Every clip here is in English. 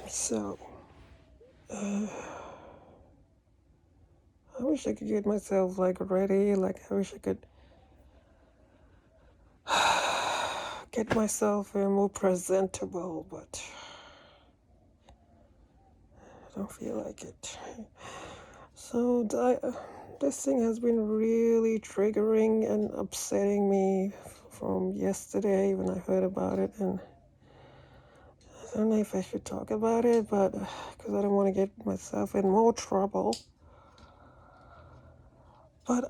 So, I wish I could get myself ready. I wish I could get myself more presentable, but I don't feel like it. So, this thing has been really triggering and upsetting me from yesterday when I heard about it, and I don't know if I should talk about it, but because I don't want to get myself in more trouble. But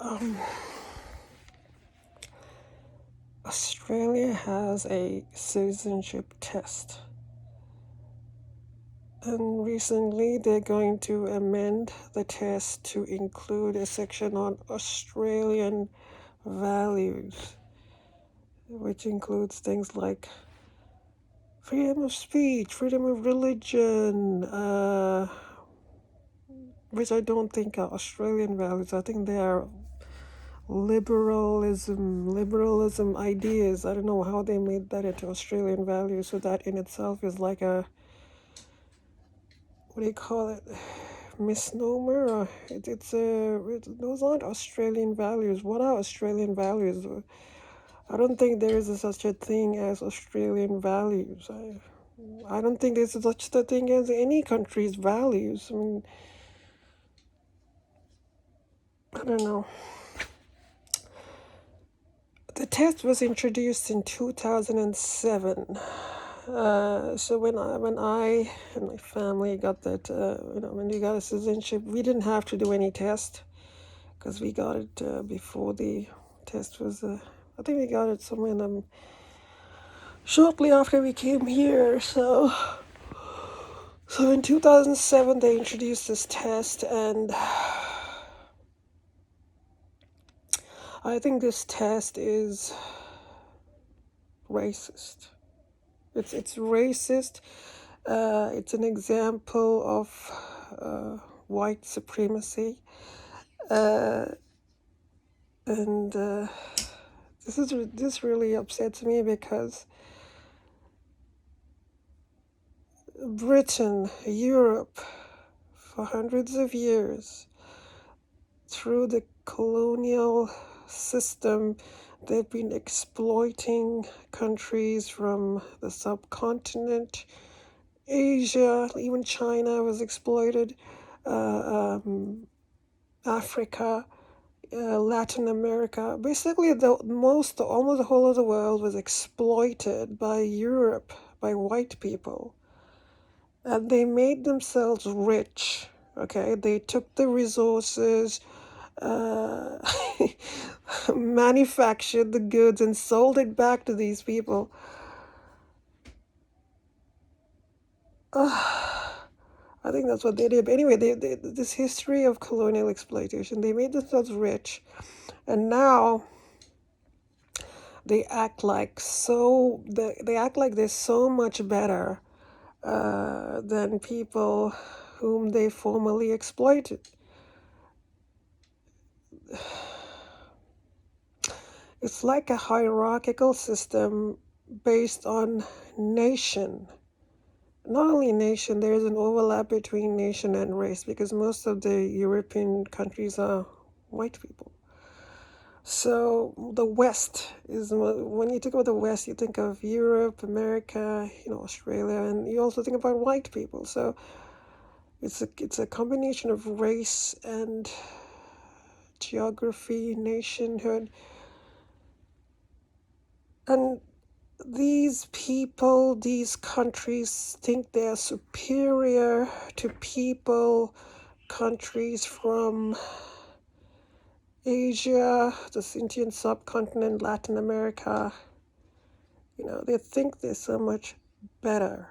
Australia has a citizenship test. And recently they're going to amend the test to include a section on Australian values, which includes things like freedom of speech, freedom of religion, which I don't think are Australian values. I think they are liberalism ideas. I don't know how they made that into Australian values. So that in itself is like a, what do you call it? Misnomer. Those aren't Australian values. What are Australian values? I don't think there is such a thing as Australian values. I don't think there's such a thing as any country's values. I mean, I don't know. The test was introduced in 2007. So when I and my family got that, when we got a citizenship, we didn't have to do any test because we got it before the test was. I think we got it somewhere shortly after we came here. So in 2007 they introduced this test, and I think this test is racist. It's racist. It's an example of white supremacy, and this really upsets me because Britain, Europe, for hundreds of years, through the colonial system, they've been exploiting countries from the subcontinent. Asia, even China was exploited, Africa, Latin America. Basically, almost the whole of the world was exploited by Europe, by white people. And they made themselves rich, okay? They took the resources, uh, manufactured the goods, and sold it back to these people. I think that's what they did. But anyway, this history of colonial exploitation, they made themselves rich, and now they act like they're so much better than people whom they formerly exploited. It's like a hierarchical system based on nation. Not only nation, there is an overlap between nation and race because most of the European countries are white people. So the West is, when you think about the West, you think of Europe, America, Australia, and you also think about white people. So it's a combination of race and geography, nationhood, and these people, these countries think they're superior to countries from Asia, the Indian subcontinent, Latin America. They think they're so much better.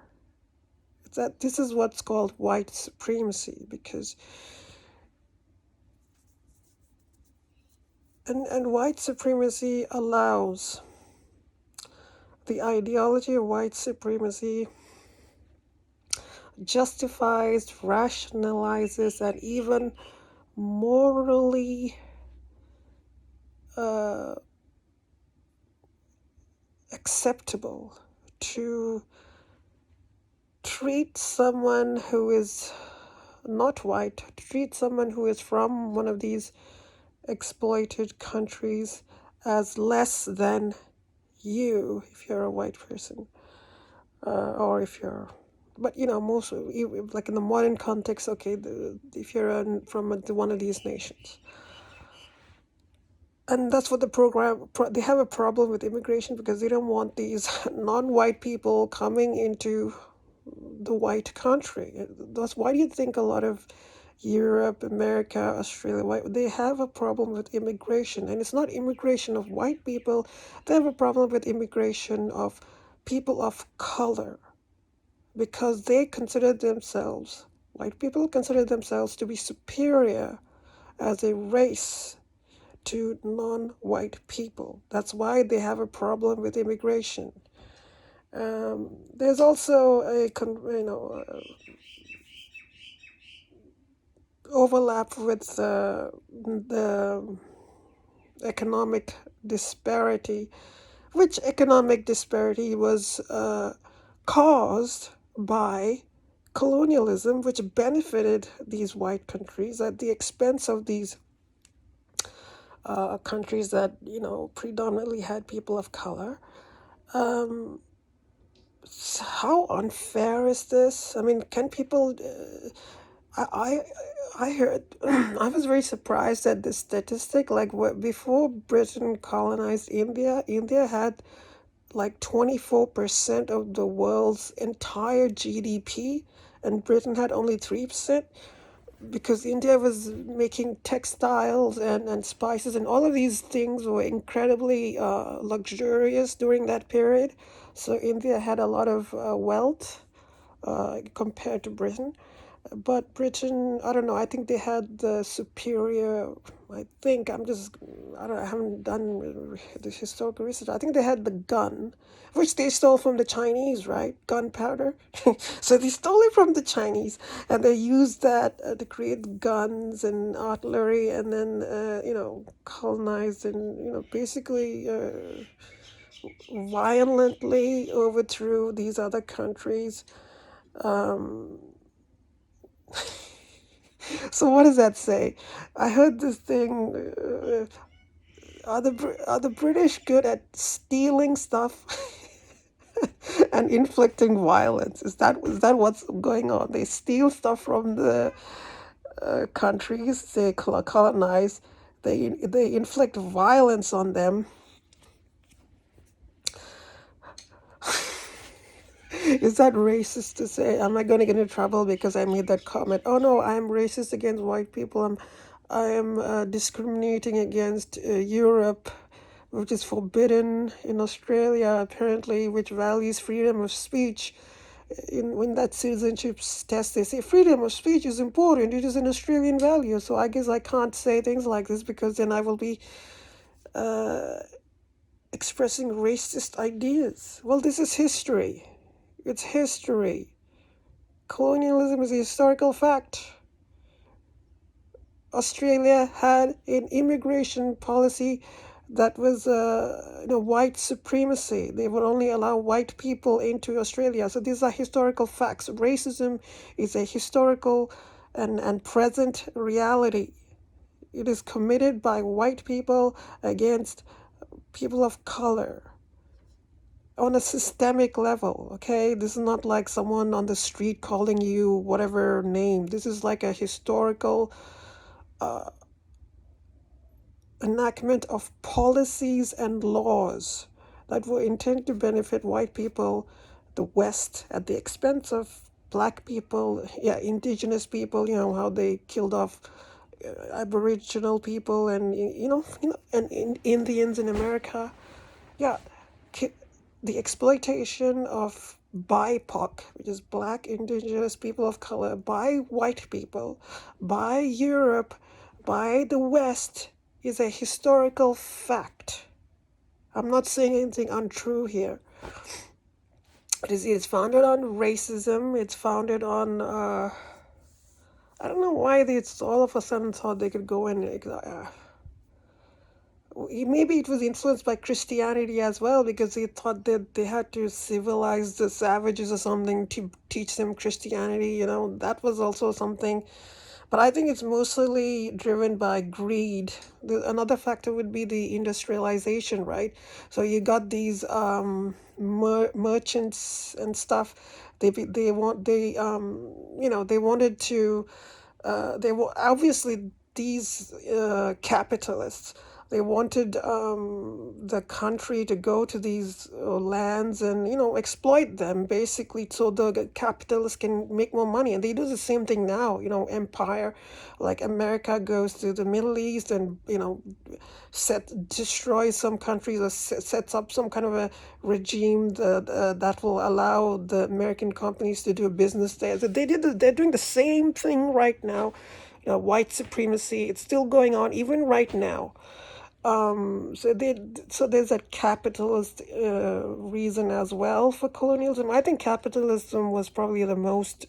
This is what's called white supremacy, because and white supremacy allows, the ideology of white supremacy justifies, rationalizes, and even morally acceptable to treat someone who is not white, to treat someone who is from one of these exploited countries as less than you if you're a white person, or if you're, but most like in the modern context, okay, if you're from one of these nations. And that's what the they have a problem with immigration because they don't want these non-white people coming into the white country. That's why do you think a lot of Europe, America, Australia, they have a problem with immigration. And it's not immigration of white people, they have a problem with immigration of people of color because they consider themselves, white people consider themselves to be superior as a race to non-white people. That's why they have a problem with immigration. There's also a overlap with the economic disparity, which economic disparity was caused by colonialism, which benefited these white countries at the expense of these countries that predominantly had people of color. How unfair is this? I mean, can people? I I heard. I was very surprised at this statistic. Like before Britain colonized India, India had like 24% of the world's entire GDP, and Britain had only 3%. Because India was making textiles and spices, and all of these things were incredibly luxurious during that period. So India had a lot of wealth compared to Britain. But Britain, I don't know, I think they had the superior, I haven't done the historical research. I think they had the gun, which they stole from the Chinese, right? Gunpowder. So they stole it from the Chinese and they used that to create guns and artillery and then, colonized and, basically violently overthrew these other countries. So what does that say? I heard this thing. Are the British good at stealing stuff and inflicting violence? Is that what's going on? They steal stuff from the countries they colonize. They inflict violence on them. Is that racist to say? Am I going to get into trouble because I made that comment? Oh no, I'm racist against white people. I am discriminating against Europe, which is forbidden in Australia apparently, which values freedom of speech. When that citizenship test, they say freedom of speech is important. It is an Australian value. So I guess I can't say things like this because then I will be expressing racist ideas. Well, this is history. It's history. Colonialism is a historical fact. Australia had an immigration policy that was white supremacy. They would only allow white people into Australia. So these are historical facts. Racism is a historical and present reality. It is committed by white people against people of color on a systemic level, okay? This is not like someone on the street calling you whatever name. This is like a historical enactment of policies and laws that were intended to benefit white people, the West, at the expense of black people, indigenous people, how they killed off Aboriginal people and, and Indians in America. Yeah, the exploitation of BIPOC, which is black, indigenous, people of color, by white people, by Europe, by the West, is a historical fact. I'm not saying anything untrue here. It's founded on racism. It's founded on, I don't know why they all of a sudden thought they could go and maybe it was influenced by Christianity as well, because they thought that they had to civilize the savages or something to teach them Christianity. That was also something. But I think it's mostly driven by greed. Another factor would be the industrialization, right? So you got these merchants and stuff. They wanted to. They were obviously these capitalists. They wanted the country to go to these lands and exploit them basically, so the capitalists can make more money. And they do the same thing now. Empire, like America goes to the Middle East and destroys some countries, or sets up some kind of a regime that will allow the American companies to do business there. So they're doing the same thing right now. White supremacy, it's still going on even right now. So there's a capitalist reason as well for colonialism. I think capitalism was probably the most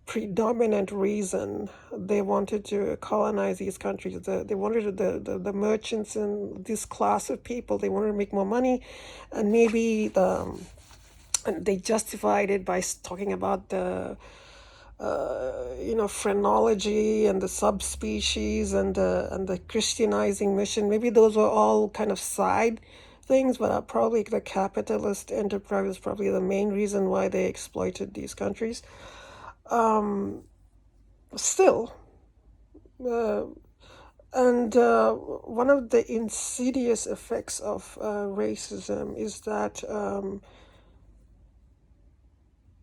predominant reason they wanted to colonize these countries. They wanted the merchants and this class of people. They wanted to make more money, and maybe and they justified it by talking about the phrenology and the subspecies and the Christianizing mission. Maybe those were all kind of side things, but probably the capitalist enterprise is probably the main reason why they exploited these countries. Still, uh, and one of the insidious effects of racism is that,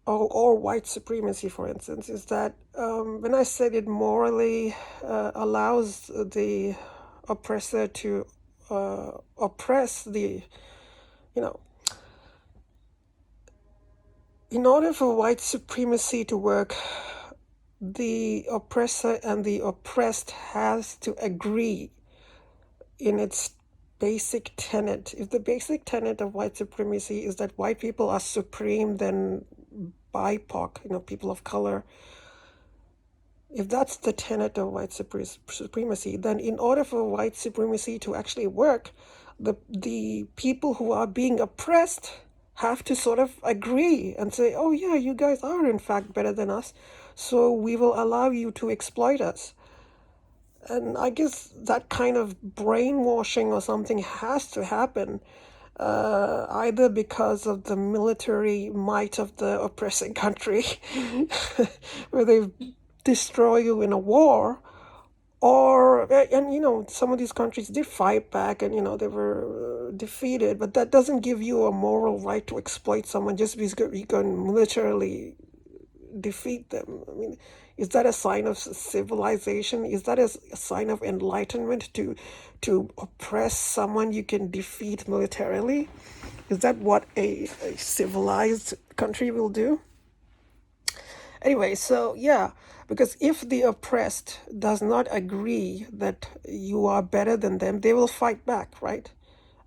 or white supremacy, for instance, is that when I said it morally allows the oppressor to oppress you know, in order for white supremacy to work, the oppressor and the oppressed has to agree in its basic tenet. If the basic tenet of white supremacy is that white people are supreme, then BIPOC, people of color, if that's the tenet of white supremacy, then in order for white supremacy to actually work, the people who are being oppressed have to sort of agree and say, oh yeah, you guys are in fact better than us, so we will allow you to exploit us. And I guess that kind of brainwashing or something has to happen, either because of the military might of the oppressing country, where they destroy you in a war, or and some of these countries did fight back, and they were defeated, but that doesn't give you a moral right to exploit someone just because you can militarily defeat them. I mean, is that a sign of civilization? Is that a sign of enlightenment to oppress someone you can defeat militarily? Is that what a civilized country will do? Anyway, so yeah, because if the oppressed does not agree that you are better than them, they will fight back, right?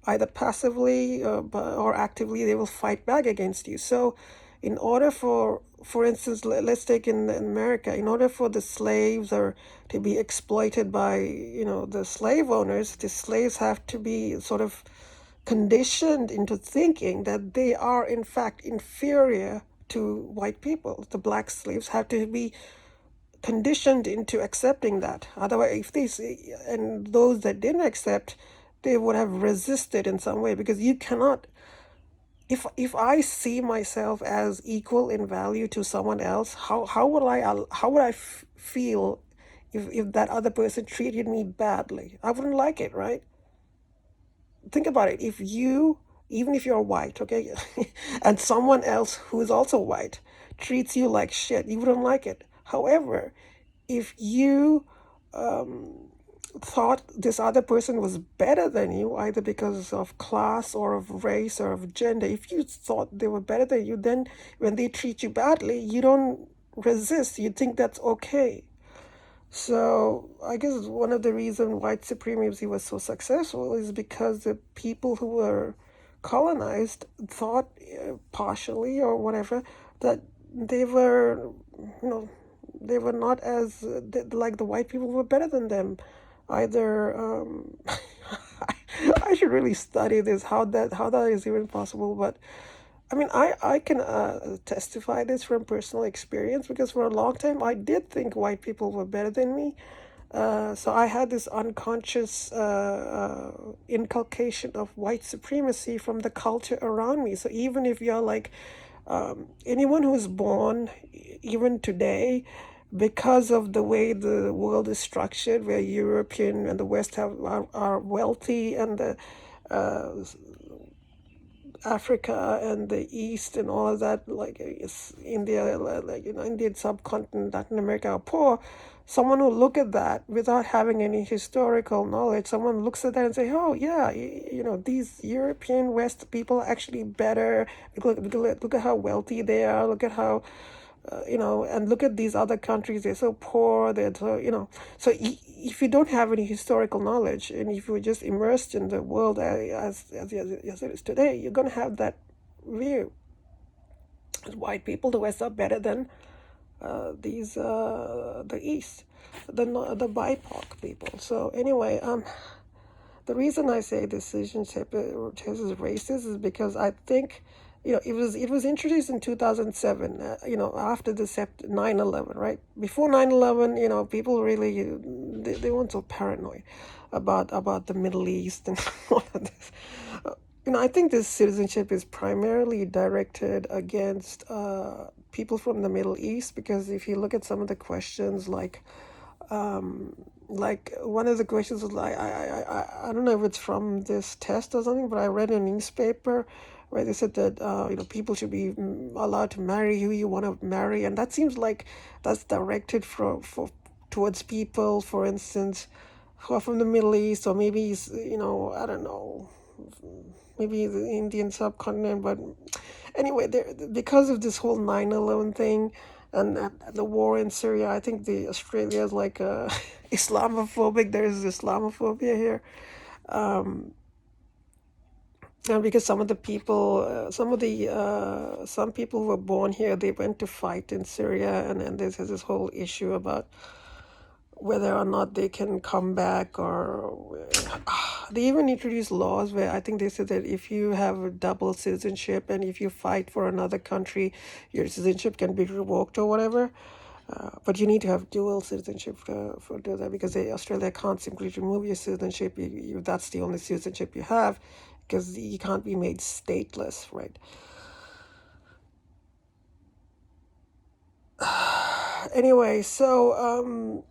Either passively or actively, they will fight back against you. So in order for instance, let's take in America, in order for the slaves or to be exploited by, the slave owners, the slaves have to be sort of conditioned into thinking that they are in fact inferior to white people. The black slaves have to be conditioned into accepting that. Otherwise, if they see, and those that didn't accept, they would have resisted in some way, because you cannot. If I see myself as equal in value to someone else, how would I feel if that other person treated me badly? I wouldn't like it, right? Think about it. Even if you're white, okay, and someone else who is also white treats you like shit, you wouldn't like it. However, if you thought this other person was better than you, either because of class or of race or of gender, if you thought they were better than you, then when they treat you badly, you don't resist. You think that's okay. So I guess one of the reasons white supremacy was so successful is because the people who were colonized thought, partially or whatever, that they were, they were not like the white people were better than them. Either I should really study this, how that is even possible. But I mean, I can testify this from personal experience because for a long time I did think white people were better than me. So I had this unconscious inculcation of white supremacy from the culture around me. So even if you're like anyone who's born, even today, because of the way the world is structured, where European and the West are wealthy, and the Africa and the East and all of that, like India, like Indian subcontinent, Latin America are poor. Someone who look at that without having any historical knowledge, someone looks at that and say, "Oh yeah, these European West people are actually better. Look at how wealthy they are. Look at how and look at these other countries, they're so poor, they're so, so if you don't have any historical knowledge, and if you're just immersed in the world as it is today, you're going to have that view. White people, the West, are better than the East, the BIPOC people. So anyway, the reason I say citizenship is racist is because I think, it was introduced in 2007, after the 9/11, right? Before 9/11, people really, they weren't so paranoid about the Middle East and all of this. I think this citizenship is primarily directed against people from the Middle East, because if you look at some of the questions, like one of the questions was like, I don't know if it's from this test or something, but I read in a newspaper where they said that people should be allowed to marry who you want to marry, and that seems like that's directed towards people, for instance, who are from the Middle East, or maybe I don't know, maybe the Indian subcontinent. But anyway, because of this whole 9/11 thing, and the war in Syria, I think the Australia is like Islamophobic. There is Islamophobia here, and because some of the people, some people who were born here, they went to fight in Syria, and there's this whole issue about whether or not they can come back, or they even introduced laws where I think they said that if you have a double citizenship and if you fight for another country, your citizenship can be revoked or whatever. But you need to have dual citizenship for do that, because Australia can't simply remove your citizenship if that's the only citizenship you have, because you can't be made stateless, right? Anyway, so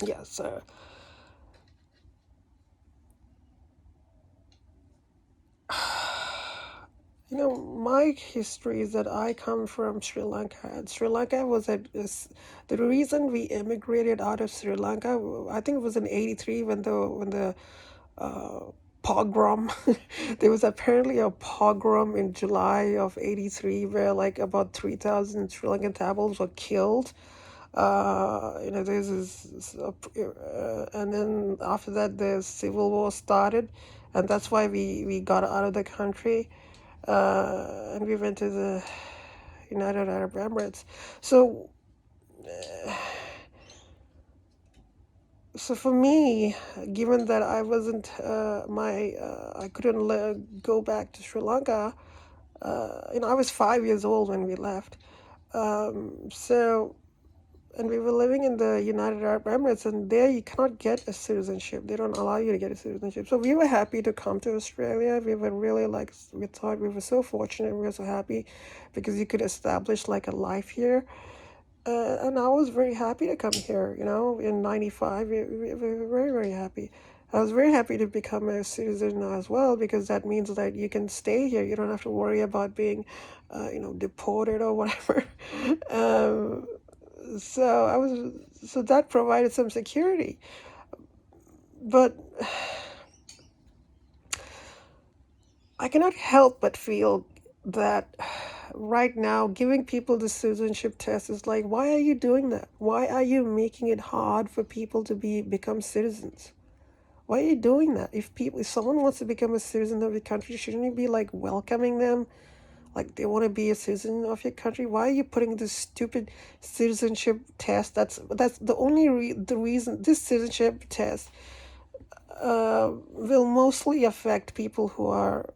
yes. My history is that I come from Sri Lanka, and Sri Lanka the reason we immigrated out of Sri Lanka. I think it was in '83 when the pogrom. There was apparently a pogrom in July of '83 where like about 3,000 Sri Lankan Tamils were killed. There's and then after that the civil war started, and that's why we got out of the country, and we went to the United Arab Emirates. So for me, given that I wasn't I couldn't go back to Sri Lanka. I was 5 years old when we left. So, and we were living in the United Arab Emirates, and there you cannot get a citizenship. They don't allow you to get a citizenship. So we were happy to come to Australia. We were really we thought we were so fortunate. We were so happy because you could establish like a life here. And I was very happy to come here, in '95. We were very, very happy. I was very happy to become a citizen as well, because that means that you can stay here. You don't have to worry about being, deported or whatever. um, so that provided some security. But I cannot help but feel that right now giving people the citizenship test is like, why are you doing that? Why are you making it hard for people to become citizens? Why are you doing that? If someone wants to become a citizen of your country, shouldn't you be like welcoming them? Like they want to be a citizen of your country. Why are you putting this stupid citizenship test? That's the only the reason this citizenship test will mostly affect people who are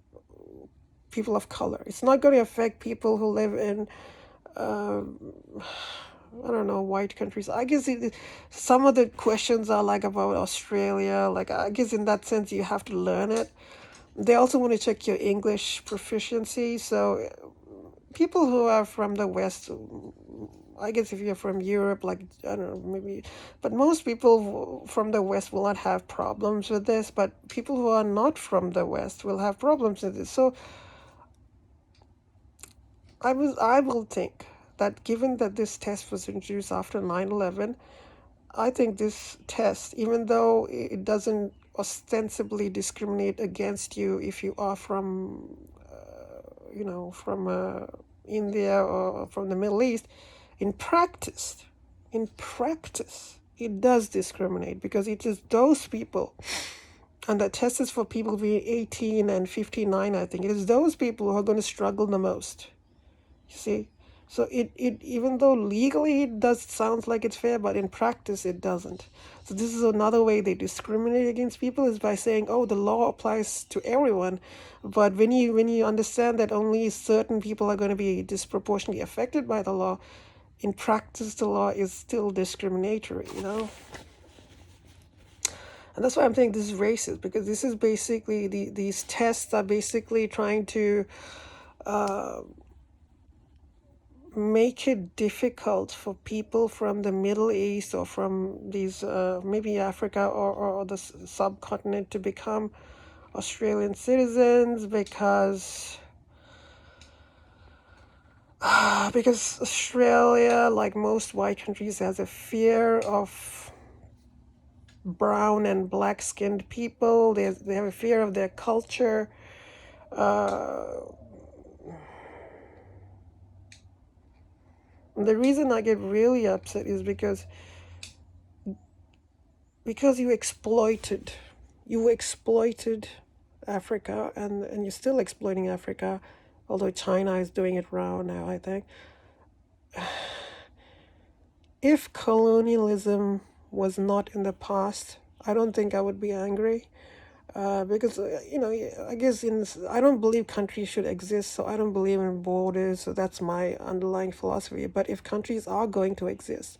people of color. It's not going to affect people who live in, I don't know, white countries. I guess some of the questions are like about Australia. Like, I guess in that sense, you have to learn it. They also want to check your English proficiency. So people who are from the West, I guess if you're from Europe, like, I don't know, maybe, but most people from the West will not have problems with this, but people who are not from the West will have problems with this. So I will think that given that this test was introduced after 9/11, I think this test, even though it doesn't ostensibly discriminate against you if you are from, from India or from the Middle East, in practice, in practice, it does discriminate because it is those people, and the test is for people between 18 and 59, I think. It is those people who are going to struggle the most. You see? So it even though legally it does sounds like it's fair, but in practice it doesn't. So this is another way they discriminate against people, is by saying, oh, the law applies to everyone. But when you understand that only certain people are going to be disproportionately affected by the law, in practice the law is still discriminatory, And that's why I'm saying this is racist, because this is basically these tests are basically trying to make it difficult for people from the Middle East or from these maybe Africa or the subcontinent to become Australian citizens, because Australia, like most white countries, has a fear of brown and black skinned people. They have a fear of their culture. The reason I get really upset is because you exploited Africa, and you're still exploiting Africa, although China is doing it wrong now, I think. If colonialism was not in the past, I don't think I would be angry. Because I guess I don't believe countries should exist, so I don't believe in borders. So that's my underlying philosophy. But if countries are going to exist,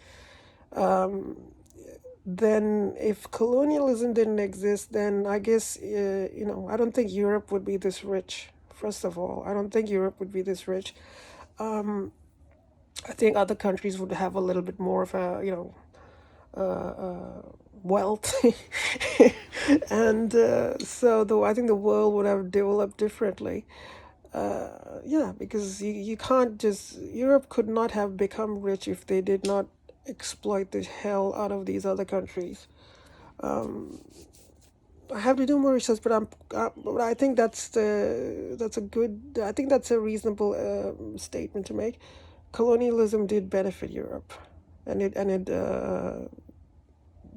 then if colonialism didn't exist, then I guess I don't think Europe would be this rich. First of all, I don't think Europe would be this rich. I think other countries would have a little bit more of a wealth, and so though I think the world would have developed differently. Yeah, because you can't just Europe could not have become rich if they did not exploit the hell out of these other countries. I have to do more research, but I think I think that's a reasonable statement to make. Colonialism did benefit Europe, and it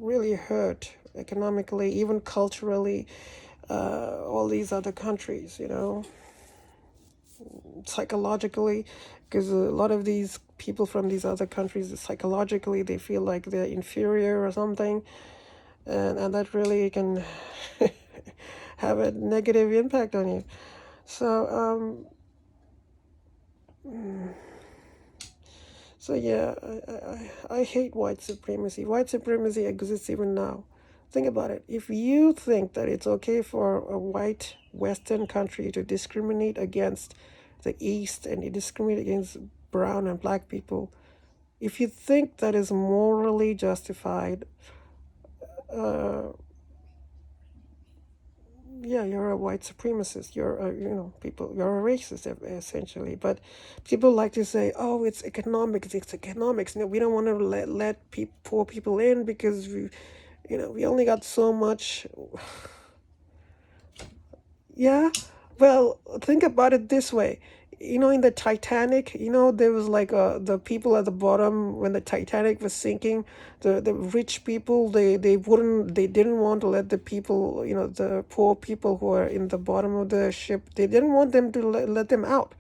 really hurt economically, even culturally, all these other countries, psychologically, because a lot of these people from these other countries, psychologically, they feel like they're inferior or something, and that really can have a negative impact on you. So, yeah, I hate white supremacy. White supremacy exists even now. Think about it. If you think that it's okay for a white Western country to discriminate against the East and to discriminate against brown and black people, if you think that is morally justified, yeah, you're a white supremacist. You're a, you're a racist essentially. But people like to say, "Oh, it's economics. It's economics." We don't want to let poor people in because we only got so much. Yeah, well, think about it this way. In the Titanic, there was like the people at the bottom when the Titanic was sinking, the rich people, they didn't want to let the people, the poor people who are in the bottom of the ship, they didn't want them to let them out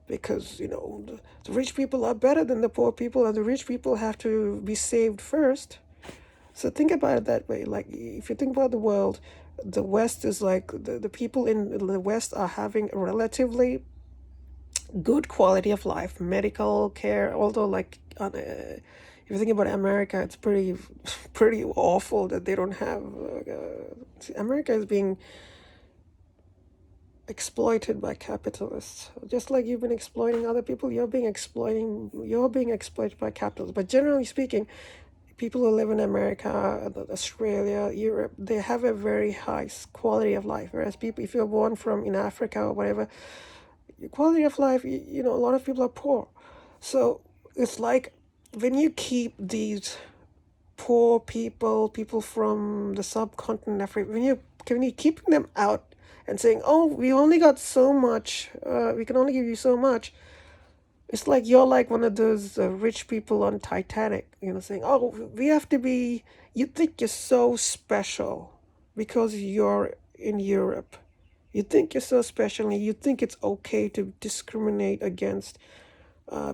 because, the rich people are better than the poor people, and the rich people have to be saved first. So think about it that way. Like if you think about the world, the West is like the people in the West are having a relatively good quality of life, medical care. Although, like, if you think about America, it's pretty pretty awful that they don't have. America is being exploited by capitalists. Just like you've been exploiting other people, you're being exploited by capitalists. But generally speaking, people who live in America, Australia, Europe, they have a very high quality of life. Whereas people, if you're born from in Africa or whatever, your quality of life, a lot of people are poor. So it's like when you keep these poor people from the subcontinent Africa, when you keeping them out and saying, "Oh, we only got so much. We can only give you so much." It's like you're like one of those rich people on Titanic, saying, "Oh, we have to be." You think you're so special because you're in Europe. You think you're so special, and you think it's okay to discriminate against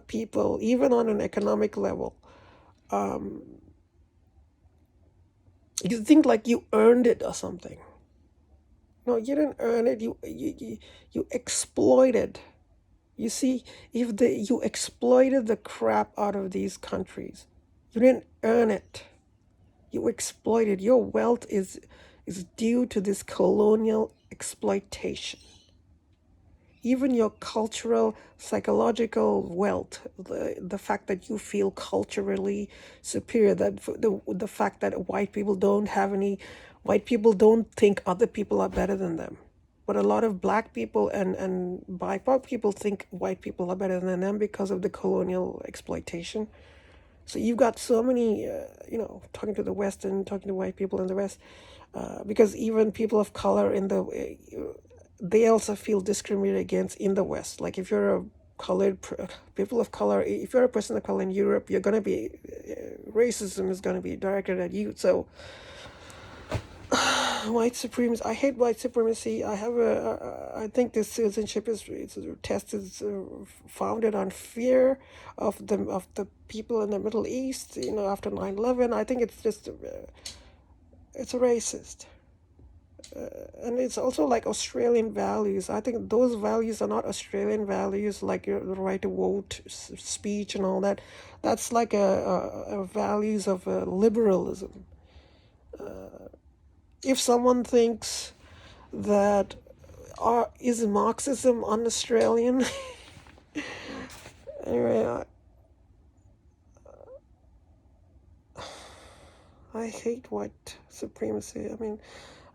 people, even on an economic level. Um, you think like you earned it or something. No, you didn't earn it. You exploited. You see, you exploited the crap out of these countries. You didn't earn it. You exploited. Your wealth is due to this colonial exploitation. Even your cultural, psychological wealth, the fact that you feel culturally superior, that the fact that white people don't think other people are better than them. But a lot of black people and BIPOC people think white people are better than them because of the colonial exploitation. So you've got so many, talking to the West and talking to white people in the West, because even people of color they also feel discriminated against in the West. Like if you're a people of color, if you're a person of color in Europe, you're going to be, racism is going to be directed at you. So white supremacy, I hate white supremacy. I think this citizenship test is founded on fear of the people in the Middle East, after 9/11. I think it's just, it's racist. And it's also like Australian values. I think those values are not Australian values, like the right to vote, speech, and all that. That's like a values of liberalism. If someone thinks that is Marxism un-Australian, anyway, I hate white supremacy. I mean,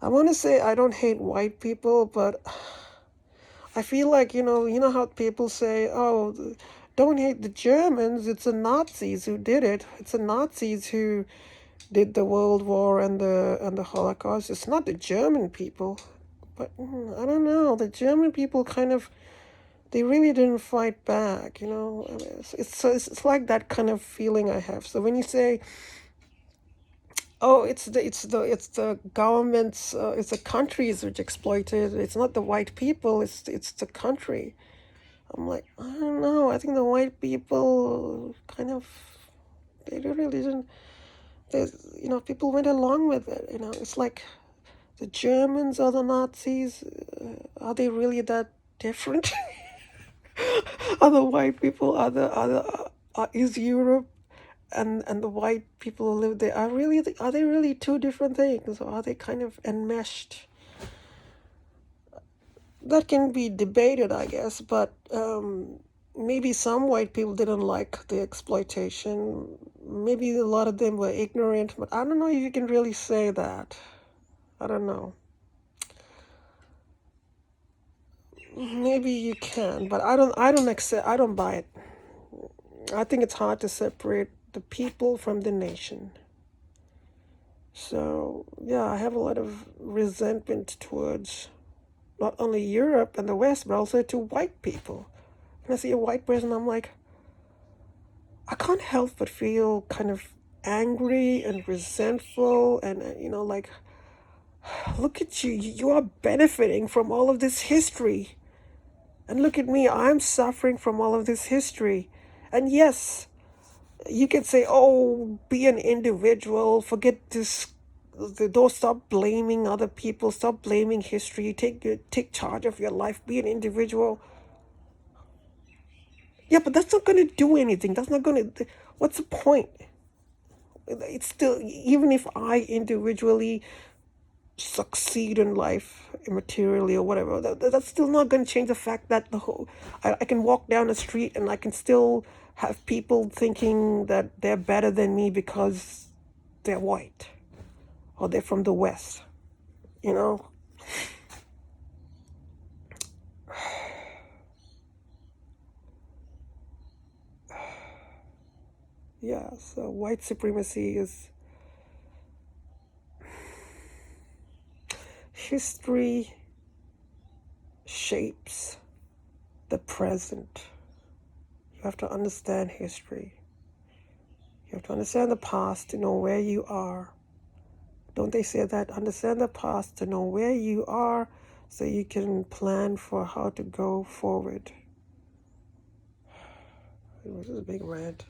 I want to say I don't hate white people, but I feel like, you know how people say, "Oh, don't hate the Germans, it's the Nazis who did it. It's the Nazis who did the World War and the Holocaust. It's not the German people." But I don't know. The German people they really didn't fight back, I mean, it's like that kind of feeling I have. So when you say, "Oh, it's the governments, it's the countries which exploited. It's not the white people. It's the country." I'm like, I don't know. I think the white people they really didn't. People went along with it. It's like the Germans or the Nazis. Are they really that different? Are the white people? Is Europe and the white people who live there are they really two different things, or are they kind of enmeshed? That can be debated, I guess, but maybe some white people didn't like the exploitation. Maybe a lot of them were ignorant, but I don't know if you can really say that. I don't know. Maybe you can, but I don't buy it. I think it's hard to separate the people from the nation. So, yeah, I have a lot of resentment towards not only Europe and the West, but also to white people. When I see a white person, I'm like, I can't help but feel kind of angry and resentful, and like, look at you. You are benefiting from all of this history. And look at me, I'm suffering from all of this history. And yes, you can say, "Oh, be an individual, forget this Don't stop blaming other people. Stop blaming history. Take charge of your life. Be an individual. Yeah, but that's not going to do anything. That's not going to. What's the point? It's still, even if I individually succeed in life materially or whatever, that's still not going to change the fact that I can walk down the street and I can still have people thinking that they're better than me because they're white or they're from the West, you know? Yeah, so white supremacy is history shapes the present. You have to understand history. You have to understand the past to know where you are. Don't they say that? Understand the past to know where you are so you can plan for how to go forward. It was a big rant.